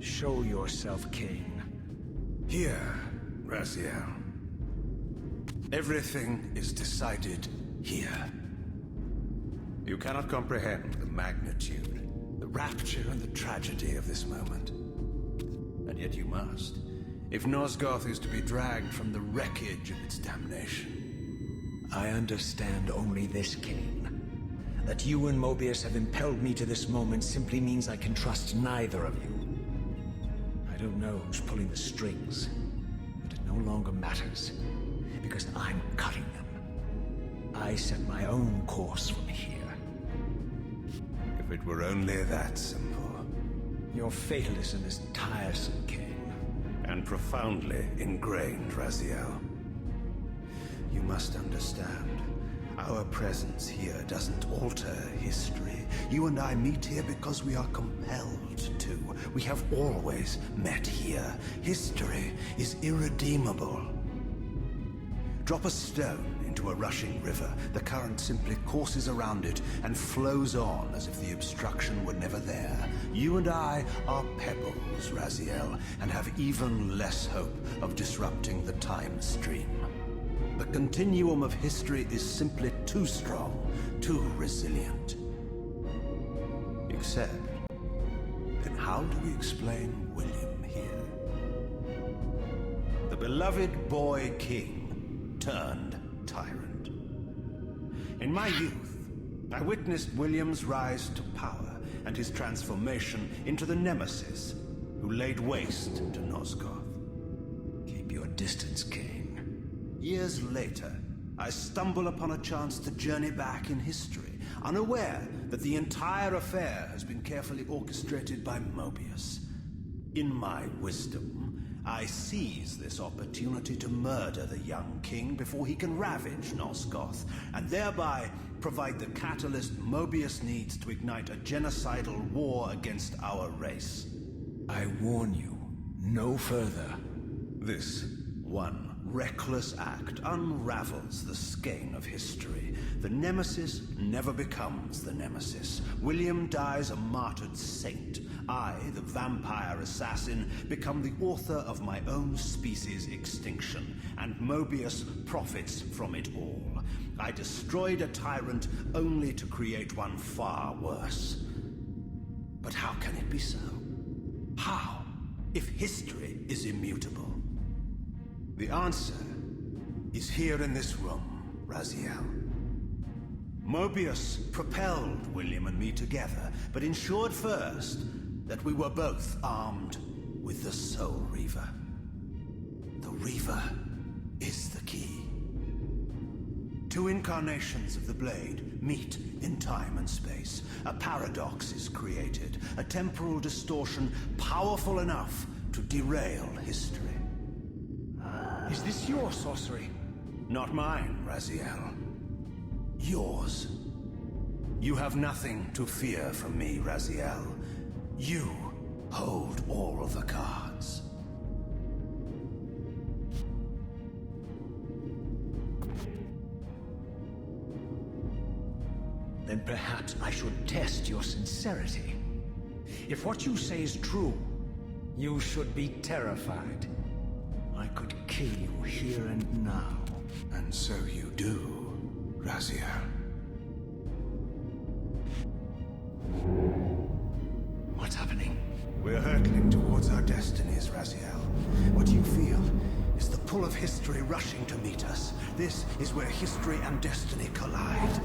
Show yourself, Kain. Here, Raziel. Everything is decided here. You cannot comprehend the magnitude, the rapture and the tragedy of this moment. And yet you must, if Nosgoth is to be dragged from the wreckage of its damnation. I understand only this, Kain. That you and Moebius have impelled me to this moment simply means I can trust neither of you. I don't know who's pulling the strings, but it no longer matters, because I'm cutting them. I set my own course from here. If it were only that simple. Your fatalism is tiresome, Kain. And profoundly ingrained, Raziel. You must understand. Our presence here doesn't alter history. You and I meet here because we are compelled to. We have always met here. History is irredeemable. Drop a stone into a rushing river. The current simply courses around it and flows on as if the obstruction were never there. You and I are pebbles, Raziel, and have even less hope of disrupting the time stream. The continuum of history is simply too strong, too resilient. Except, then how do we explain William here? The beloved boy king turned tyrant. In my youth, I witnessed William's rise to power and his transformation into the nemesis who laid waste to Nosgoth. Keep your distance, Kain. Years later, I stumble upon a chance to journey back in history, unaware that the entire affair has been carefully orchestrated by Moebius. In my wisdom, I seize this opportunity to murder the young king before he can ravage Nosgoth, and thereby provide the catalyst Moebius needs to ignite a genocidal war against our race. I warn you, no further. This one reckless act unravels the skein of history. The nemesis never becomes the nemesis. William dies a martyred saint. I, the vampire assassin, become the author of my own species' extinction, and Moebius profits from it all. I destroyed a tyrant only to create one far worse. But how can it be so? How, if history is immutable? The answer is here in this room, Raziel. Moebius propelled William and me together, but ensured first that we were both armed with the Soul Reaver. The Reaver is the key. Two incarnations of the blade meet in time and space. A paradox is created, a temporal distortion powerful enough to derail history. Is this your sorcery? Not mine, Raziel. Yours. You have nothing to fear from me, Raziel. You hold all the cards. Then perhaps I should test your sincerity. If what you say is true, you should be terrified. I could kill you here and now. And so you do, Raziel. What's happening? We're hurtling towards our destinies, Raziel. What you feel is the pull of history rushing to meet us. This is where history and destiny collide.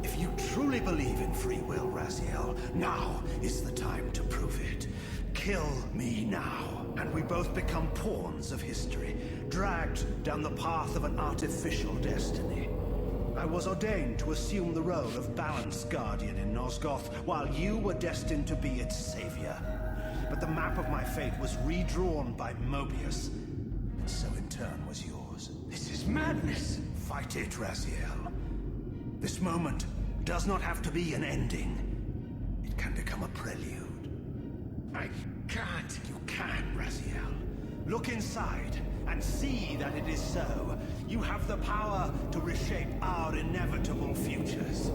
If you truly believe in free will, Raziel, now is the time to prove it. Kill me now, and we both become pawns of history, dragged down the path of an artificial destiny. I was ordained to assume the role of balanced guardian in Nosgoth, while you were destined to be its savior. But the map of my fate was redrawn by Moebius, and so in turn was yours. This is madness! Fight it, Raziel. This moment does not have to be an ending. It can become a prelude. I can't. You can, Raziel. Look inside and see that it is so. You have the power to reshape our inevitable futures.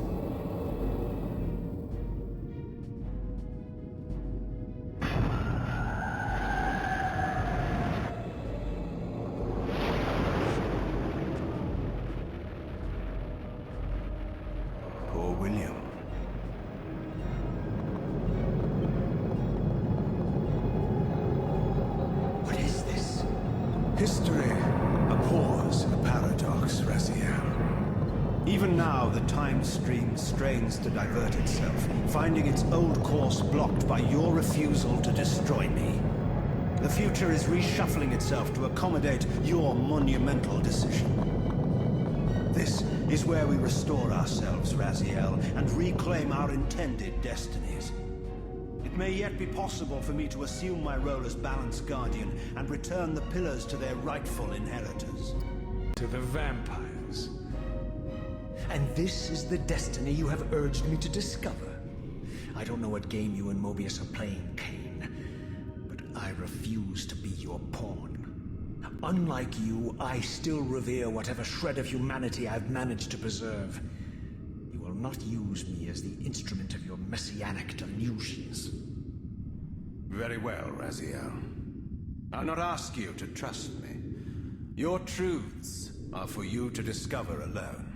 now the time stream strains to divert itself, finding its old course blocked by your refusal to destroy me. The future is reshuffling itself to accommodate your monumental decision. This is where we restore ourselves, Raziel, and reclaim our intended destinies. It may yet be possible for me to assume my role as Balance Guardian and return the pillars to their rightful inheritors. To the vampires. And this is the destiny you have urged me to discover. I don't know what game you and Moebius are playing, Kain, but I refuse to be your pawn. Unlike you, I still revere whatever shred of humanity I've managed to preserve. You will not use me as the instrument of your messianic delusions. Very well, Raziel. I'll not ask you to trust me. Your truths are for you to discover alone.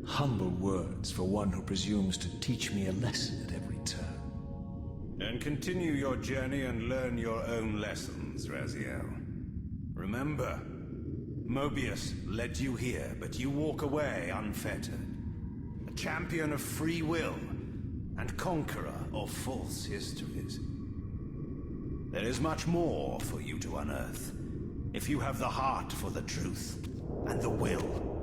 Humble words for one who presumes to teach me a lesson at every turn. Then continue your journey and learn your own lessons, Raziel. Remember, Moebius led you here, but you walk away unfettered. A champion of free will, and conqueror of false histories. There is much more for you to unearth, if you have the heart for the truth, and the will